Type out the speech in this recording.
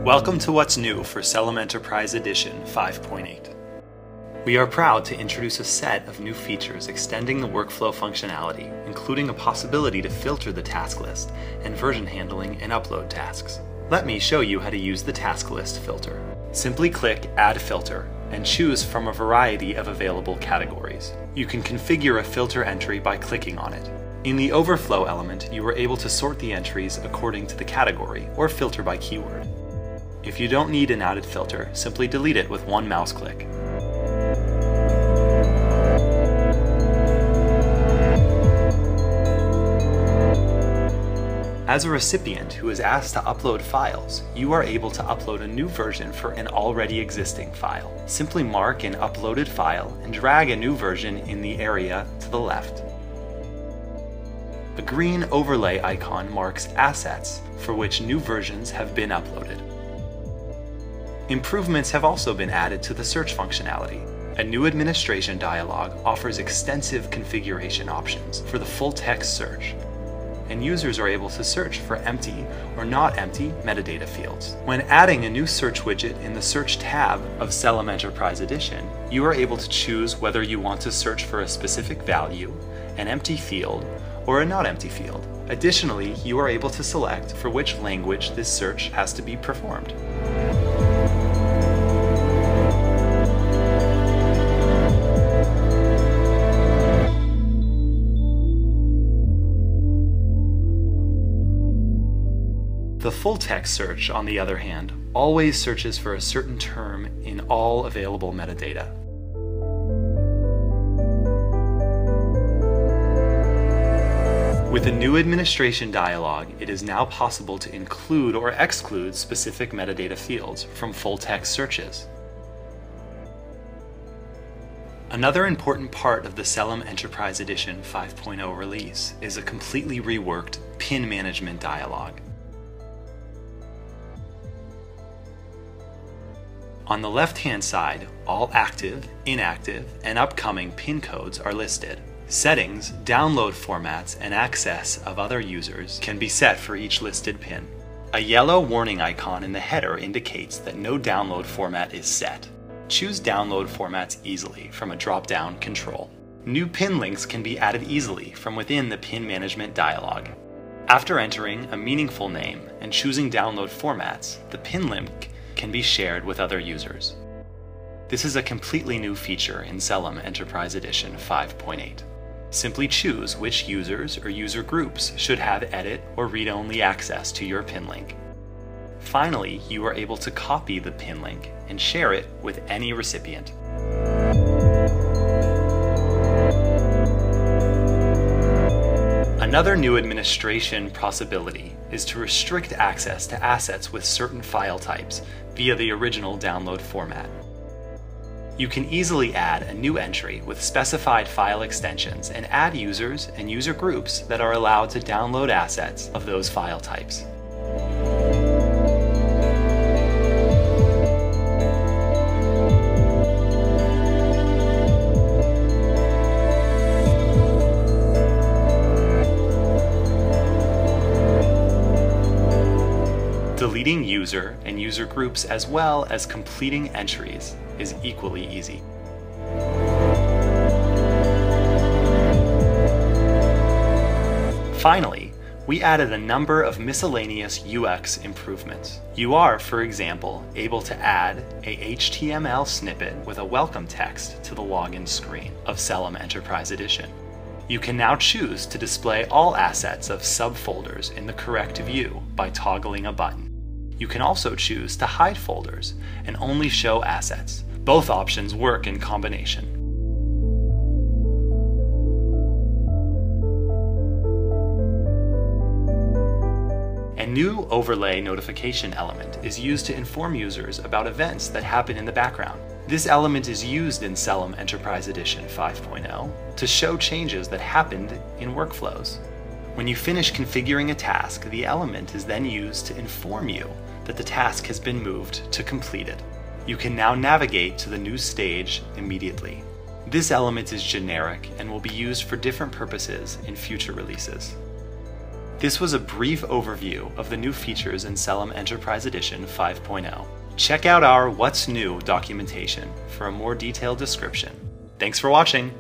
Welcome to what's new for CELUM Enterprise Edition 5.8. We are proud to introduce a set of new features extending the workflow functionality, including a possibility to filter the task list and version handling and upload tasks. Let me show you how to use the task list filter. Simply click Add Filter and choose from a variety of available categories. You can configure a filter entry by clicking on it. In the overflow element, you are able to sort the entries according to the category or filter by keyword. If you don't need an added filter, simply delete it with one mouse click. As a recipient who is asked to upload files, you are able to upload a new version for an already existing file. Simply mark an uploaded file and drag a new version in the area to the left. A green overlay icon marks assets for which new versions have been uploaded. Improvements have also been added to the search functionality. A new administration dialog offers extensive configuration options for the full text search, and users are able to search for empty or not empty metadata fields. When adding a new search widget in the Search tab of CELUM Enterprise Edition, you are able to choose whether you want to search for a specific value, an empty field, or a not empty field. Additionally, you are able to select for which language this search has to be performed. The full text search, on the other hand, always searches for a certain term in all available metadata. With a new administration dialog, it is now possible to include or exclude specific metadata fields from full text searches. Another important part of the CELUM Enterprise Edition 5.0 release is a completely reworked pin management dialog. On the left-hand side, all active, inactive, and upcoming pin codes are listed. Settings, download formats, and access of other users can be set for each listed pin. A yellow warning icon in the header indicates that no download format is set. Choose download formats easily from a drop-down control. New pin links can be added easily from within the pin management dialog. After entering a meaningful name and choosing download formats, the pin link can be shared with other users. This is a completely new feature in CELUM Enterprise Edition 5.8. Simply choose which users or user groups should have edit or read-only access to your pin link. Finally, you are able to copy the pin link and share it with any recipient. Another new administration possibility is to restrict access to assets with certain file types via the original download format. You can easily add a new entry with specified file extensions and add users and user groups that are allowed to download assets of those file types. Deleting user and user groups as well as completing entries is equally easy. Finally, we added a number of miscellaneous UX improvements. You are, for example, able to add a HTML snippet with a welcome text to the login screen of CELUM Enterprise Edition. You can now choose to display all assets of subfolders in the correct view by toggling a button. You can also choose to hide folders and only show assets. Both options work in combination. A new overlay notification element is used to inform users about events that happen in the background. This element is used in CELUM Enterprise Edition 5.0 to show changes that happened in workflows. When you finish configuring a task, the element is then used to inform you that the task has been moved to completed. You can now navigate to the new stage immediately. This element is generic and will be used for different purposes in future releases. This was a brief overview of the new features in CELUM Enterprise Edition 5.0. Check out our What's New documentation for a more detailed description. Thanks for watching!